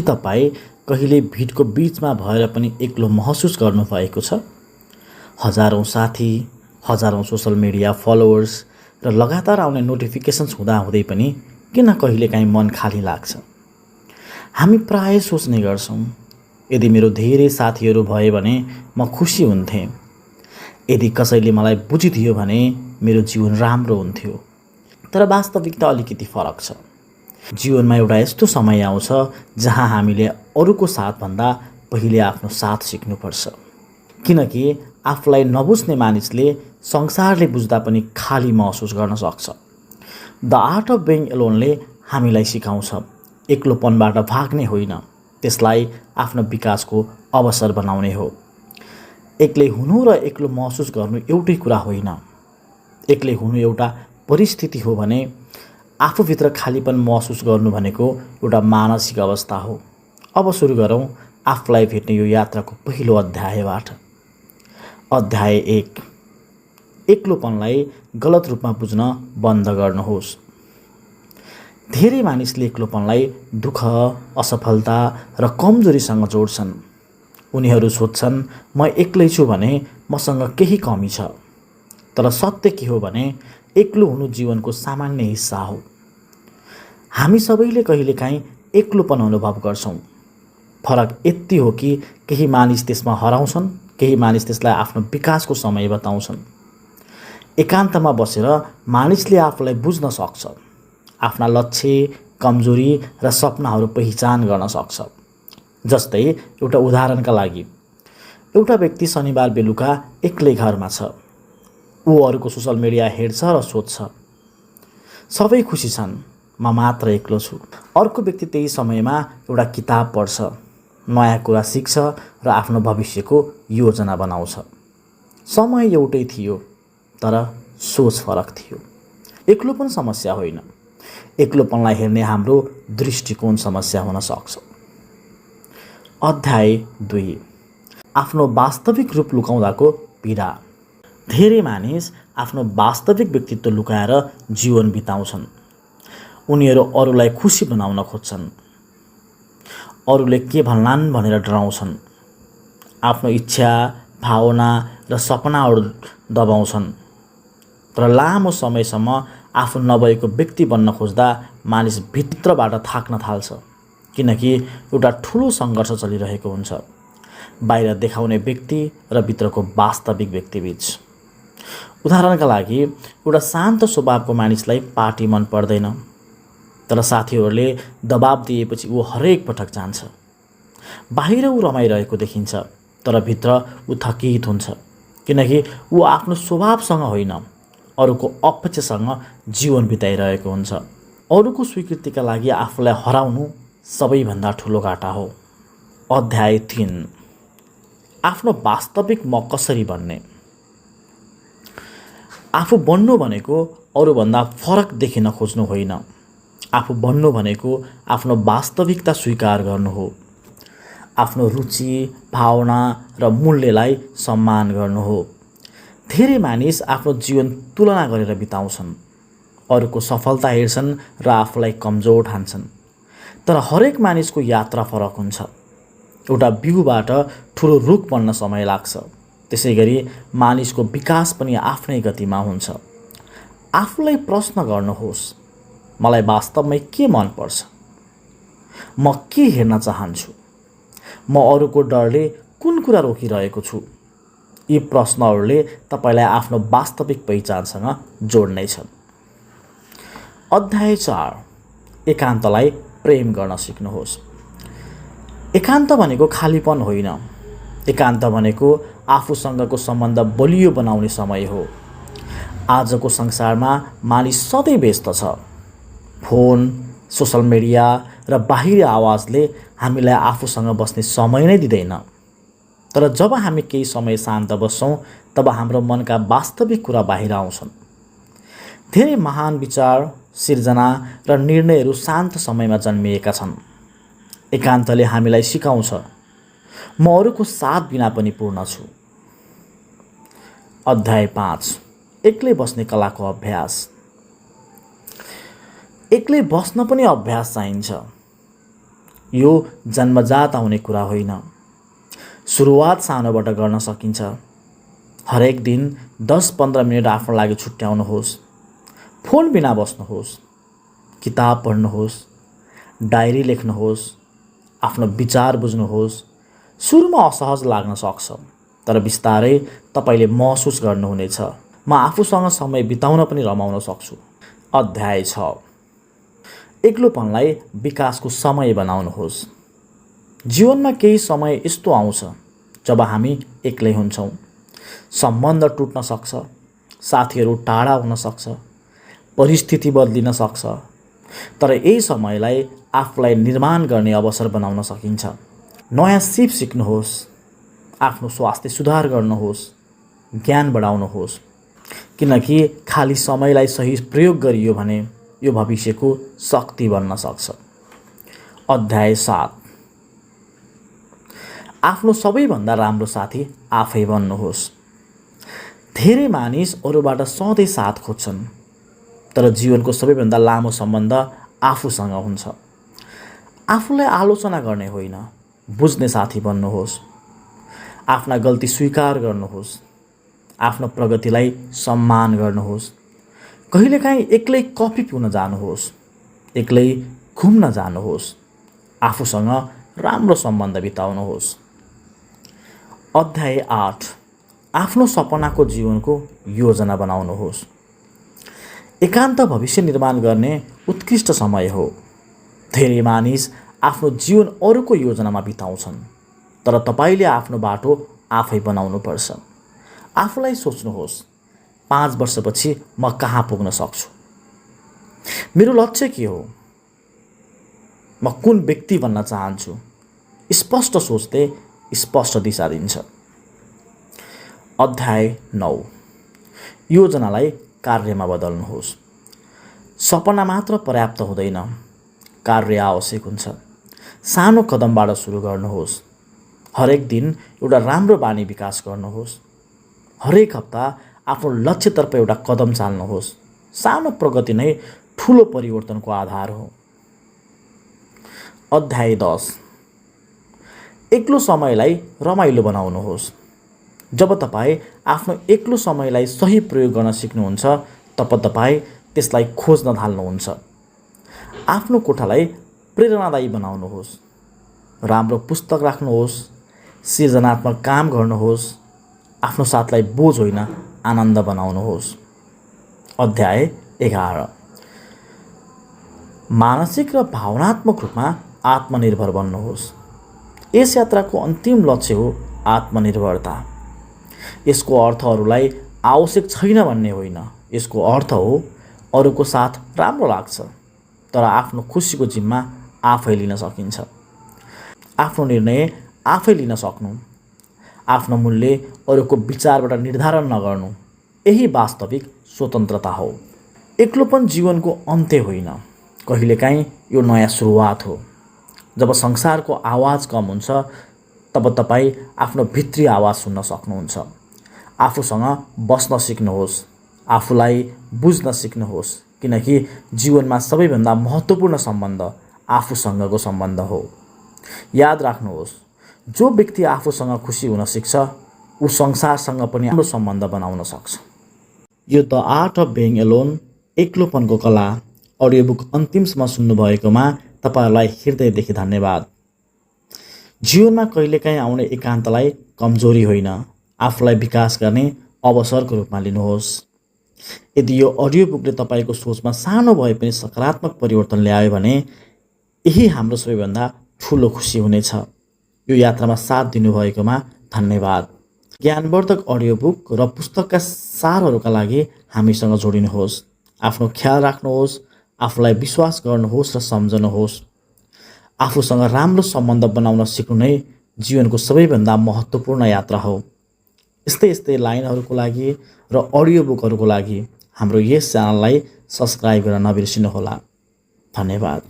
तपाईँ कहिले भिडको बीचमा भएर पनि एक्लो महसुस गर्नुभएको छ? हजारौँ साथी, हजारौँ सोसल मिडिया फलोवर्स र लगातार आउने नोटिफिकेसन्स हुँदाहुँदै पनि किन कहिलेकाहीँ मन खाली लाग्छ? हामी प्राय सोच्ने गर्छौँ, यदि मेरो धेरै साथीहरू भए भने म खुसी हुन्थेँ। यदि कसैले मलाई बुझिदियो भने मेरो जीवन राम्रो हुन्थ्यो। तर वास्तविकता अलिकति फरक छ। जीवनमा एउटा यस्तो समय आउँछ जहाँ हामीले अरूको साथभन्दा पहिले आफ्नो साथ सिक्नुपर्छ। किनकि आफूलाई नबुझ्ने मानिसले संसारले बुझ्दा पनि खाली महसुस गर्न सक्छ। द आर्ट अफ बिइङ एलोनले हामीलाई सिकाउँछ एक्लोपनबाट भाग्ने होइन, त्यसलाई आफ्नो विकासको अवसर बनाउने हो। एक्लै हुनु र एक्लो महसुस गर्नु एउटै कुरा होइन। एक्लै हुनु एउटा परिस्थिति हो भने आफूभित्र खालीपन महसुस गर्नु भनेको एउटा मानसिक अवस्था हो। अब सुरु गरौँ आफूलाई भेट्ने यो यात्राको पहिलो अध्यायबाट। अध्याय 1, एक्लोपनलाई गलत रूपमा बुझ्न बन्द गर्नुहोस्। धेरै मानिसले एक्लोपनलाई दुःख, असफलता र कमजोरीसँग जोड्छन्। उनीहरू सोध्छन् म एक्लै छु भने मसँग केही कमी छ। तर सत्य के हो भने एक्लो हुनु जीवनको सामान्य हिस्सा हो। हामी सबैले कहिलेकाहीँ एक्लोपन अनुभव गर्छौँ। फरक यति हो कि केही मानिस त्यसमा हराउँछन्, केही मानिस त्यसलाई आफ्नो विकासको समय बताउँछन्। एकान्तमा बसेर मानिसले आफूलाई बुझ्न सक्छ, आफ्ना लक्ष्य, कमजोरी र सपनाहरू पहिचान गर्न सक्छ। जस्तै एउटा उदाहरणका लागि, एउटा व्यक्ति शनिबार बेलुका एक्लै घरमा छ। ऊ अरूको सोसल मिडिया हेर्छ र सोध्छ, सबै खुसी छन्, म मात्र एक्लो छु। अर्को व्यक्ति त्यही समयमा एउटा किताब पढ्छ, नयाँ कुरा सिक्छ र आफ्नो भविष्यको योजना बनाउँछ। समय एउटै थियो तर सोच फरक थियो। एक्लोपन समस्या होइन, एक्लोपनलाई हेर्ने हाम्रो दृष्टिकोण समस्या हुन सक्छ। अध्याय 2, आफ्नो वास्तविक रूप लुकाउँदाको पीडा। धेरै मानिस आफ्नो वास्तविक व्यक्तित्व लुकाएर जीवन बिताउँछन्। उनीहरू अरूलाई खुसी बनाउन खोज्छन्, अरूले के भन्लान् भनेर डराउँछन्, आफ्नो इच्छा, भावना र सपनाहरू दबाउँछन्। तर लामो समयसम्म आफू नभएको व्यक्ति बन्न खोज्दा मानिस भित्रबाट थाक्न थाल्छ, किनकि एउटा ठुलो सङ्घर्ष चलिरहेको हुन्छ बाहिर देखाउने व्यक्ति र भित्रको वास्तविक व्यक्तिबीच। उदाहरणका लागि, एउटा शान्त स्वभावको मानिसलाई पार्टी मन पर्दैन, तर साथीहरूले दबाब दिएपछि ऊ हरेक पटक जान्छ। बाहिर ऊ रमाइरहेको देखिन्छ, तर भित्र ऊ थकित हुन्छ, किनकि ऊ आफ्नो स्वभावसँग होइन, अरूको अपेक्षासँग जीवन बिताइरहेको हुन्छ। अरूको स्वीकृतिका लागि आफूलाई हराउनु सबैभन्दा ठुलो घाटा हो। अध्याय 3, आफ्नो वास्तविक म कसरी बन्ने। आफू बन्नु भनेको अरूभन्दा फरक देखिन खोज्नु होइन। आफू बन्नु भनेको आफ्नो वास्तविकता स्वीकार गर्नु हो। आफ्नो रुचि, भावना र मूल्यलाई सम्मान गर्नु हो। धेरै मानिस आफ्नो जीवन तुलना गरेर बिताउँछन्, अरूको सफलता हेर्छन् र आफूलाई कमजोर ठान्छन्। तर हरेक मानिसको यात्रा फरक हुन्छ। एउटा बिउबाट ठुलो रुख बन्न समय लाग्छ, त्यसैगरी मानिसको विकास पनि आफ्नै गतिमा हुन्छ। आफूलाई प्रश्न गर्नुहोस्, मलाई वास्तवमै के मनपर्छ? म के हेर्न चाहन्छु? म अरूको डरले कुन कुरा रोकिरहेको छु? यी प्रश्नहरूले तपाईँलाई आफ्नो वास्तविक पहिचानसँग जोड्नेछन्। अध्याय 4, एकान्तलाई प्रेम गर्न सिक्नुहोस्। एकान्त भनेको खालीपन होइन। एकान्त भनेको आफूसँगको सम्बन्ध बलियो बनाउने समय हो। आजको संसारमा मानिस सधैँ व्यस्त छ। फोन, सोसल मिडिया र बाहिरी आवाजले हामीलाई आफूसँग बस्ने समय नै दिँदैन। तर जब हामी केही समय शान्त बस्छौँ तब हाम्रो मनका वास्तविक कुरा बाहिर आउँछन्। धेरै महान विचार, सिर्जना र निर्णयहरू शान्त समयमा जन्मिएका छन्। एकान्तले हामीलाई सिकाउँछ, म अरूको साथ बिना पनि पूर्ण छु। अध्याय 5, एक्लै बस्ने कलाको अभ्यास। एक्लै बस्न पनि अभ्यास चाहिन्छ। यो जन्मजात आउने कुरा होइन। सुरुवात सानोबाट गर्न सकिन्छ। हरेक दिन 10-15 मिनट आफ्नो लागि छुट्याउनुहोस्। फोन बिना बस्नुहोस्, किताब पढ्नुहोस्, डायरी लेख्नुहोस्, आफ्नो विचार बुझ्नुहोस्। सुरुमा असहज लाग्न सक्छ, तर बिस्तारै तपाईँले महसुस गर्नुहुनेछ, म आफूसँग समय बिताउन पनि रमाउन सक्छु। अध्याय 6। एक्लोपनलाई विकासको समय बनाउनुहोस्। जीवनमा केही समय यस्तो आउँछ जब हामी एक्लै हुन्छौँ। सम्बन्ध टुट्न सक्छ, साथीहरू टाढा हुन सक्छ, परिस्थिति बदलिन सक्छ, तर यही समयलाई आफूलाई निर्माण गर्ने अवसर बनाउन सकिन्छ। नयाँ सिप सिक्नुहोस्, आफ्नो स्वास्थ्य सुधार गर्नुहोस्, ज्ञान बढाउनुहोस्, किनकि खाली समयलाई सही प्रयोग गरियो भने यो भविष्यको शक्ति बन्न सक्छ। अध्याय 7। आफ्नो सबैभन्दा राम्रो साथी आफै बन्नुहोस्। धेरै मानिस अरूबाट सधैँ साथ खोज्छन्, तर जीवनको सबैभन्दा लामो सम्बन्ध आफूसँग हुन्छ। आफूलाई आलोचना गर्ने होइन, बुझ्ने साथी बन्नुहोस्। आफ्ना गल्ती स्वीकार गर्नुहोस्, आफ्नो प्रगतिलाई सम्मान गर्नुहोस्। कहिलेकाहीँ एक्लै कफी पिउन जानुहोस्, एक्लै घुम्न जानुहोस्, आफूसँग राम्रो सम्बन्ध बिताउनुहोस्। अध्याय 8। आफ्नो सपनाको जीवनको योजना बनाउनुहोस्। एकान्त भविष्य निर्माण गर्ने उत्कृष्ट समय हो। धेरै मानिस आफ्नो जीवन अरूको योजनामा बिताउँछन्, तर तपाईँले आफ्नो बाटो आफै बनाउनुपर्छ। आफूलाई सोच्नुहोस्, 5 वर्षपछि म कहाँ पुग्न सक्छु? मेरो लक्ष्य के हो? म कुन व्यक्ति बन्न चाहन्छु? स्पष्ट सोचले स्पष्ट दिशा दिन्छ। अध्याय 9। योजनालाई कार्यमा बदल्नुहोस्। सपना मात्र पर्याप्त हुँदैन, कार्य आवश्यक हुन्छ। सानो कदमबाट सुरु गर्नुहोस्। हरेक दिन एउटा राम्रो बानी विकास गर्नुहोस्। हरेक हप्ता आफ्नो लक्ष्यतर्फ एउटा कदम चाल्नुहोस्। सानो प्रगति नै ठुलो परिवर्तनको आधार हो। अध्याय 10। एक्लो समयलाई रमाइलो बनाउनुहोस्। जब तपाईँ आफ्नो एक्लो समयलाई सही प्रयोग गर्न सिक्नुहुन्छ, तब तपाईँ त्यसलाई खोज्न थाल्नुहुन्छ। आफ्नो कोठालाई प्रेरणादायी बनाउनुहोस्। राम्रो पुस्तक राख्नुहोस्, सृजनात्मक काम गर्नुहोस्, आफ्नो साथलाई बोझ होइन आनन्द बनाउनुहोस्। अध्याय 11। मानसिक र भावनात्मक रूपमा आत्मनिर्भर बन्नुहोस्। यस यात्राको अन्तिम लक्ष्य हो आत्मनिर्भरता। यसको अर्थ अरूलाई आवश्यक छैन भन्ने होइन। यसको अर्थ हो अरूको साथ राम्रो लाग्छ, तर आफ्नो खुसीको जिम्मा आफै लिन सकिन्छ। आफ्नो निर्णय आफै लिन सक्नु, आफ्नो मूल्य अरूको विचारबाट निर्धारण नगर्नु, यही वास्तविक स्वतन्त्रता हो। एक्लोपन जीवनको अन्त्य होइन, कहिलेकाहीँ यो नयाँ सुरुवात हो। जब संसारको आवाज कम हुन्छ, तब तपाईँ आफ्नो भित्री आवाज सुन्न सक्नुहुन्छ। आफूसँग बस्न सिक्नुहोस्, आफूलाई बुझ्न सिक्नुहोस्, किनकि जीवनमा सबैभन्दा महत्त्वपूर्ण सम्बन्ध आफूसँगको सम्बन्ध हो। याद राख्नुहोस्, जो व्यक्ति आफूसँग खुसी हुन सिक्छ, ऊ संसारसँग पनि राम्रो सम्बन्ध बनाउन सक्छ। यो the art of being alone, एक्लोपनको कला अडियो बुक अन्तिमसम्म सुन्नुभएकोमा तपाईँहरूलाई हृदयदेखि धन्यवाद। जीवनमा कहिलेकाहीँ आउने एकान्तलाई कमजोरी होइन, आफूलाई विकास गर्ने अवसरको रूपमा लिनुहोस्। यदि यो अडियो बुकले तपाईँको सोचमा सानो भए पनि सकारात्मक परिवर्तन ल्यायो भने यही हाम्रो सबैभन्दा ठुलो खुसी हुनेछ। यो यात्रामा साथ दिनुभएकोमा धन्यवाद। ज्ञानवर्धक अडियो बुक र पुस्तकका सारहरूका लागि हामीसँग जोडिनुहोस्। आफ्नो ख्याल राख्नुहोस्, आफूलाई विश्वास गर्नुहोस् र सम्झनुहोस्। आफूसँग राम्रो सम्बन्ध बनाउन सिक्नु नै जीवनको सबैभन्दा महत्त्वपूर्ण यात्रा हो। यस्तै लाइनहरूको लागि र अडियो बुकहरूको लागि हाम्रो यस च्यानललाई सब्सक्राइब गर्न नबिर्सिनुहोला। धन्यवाद।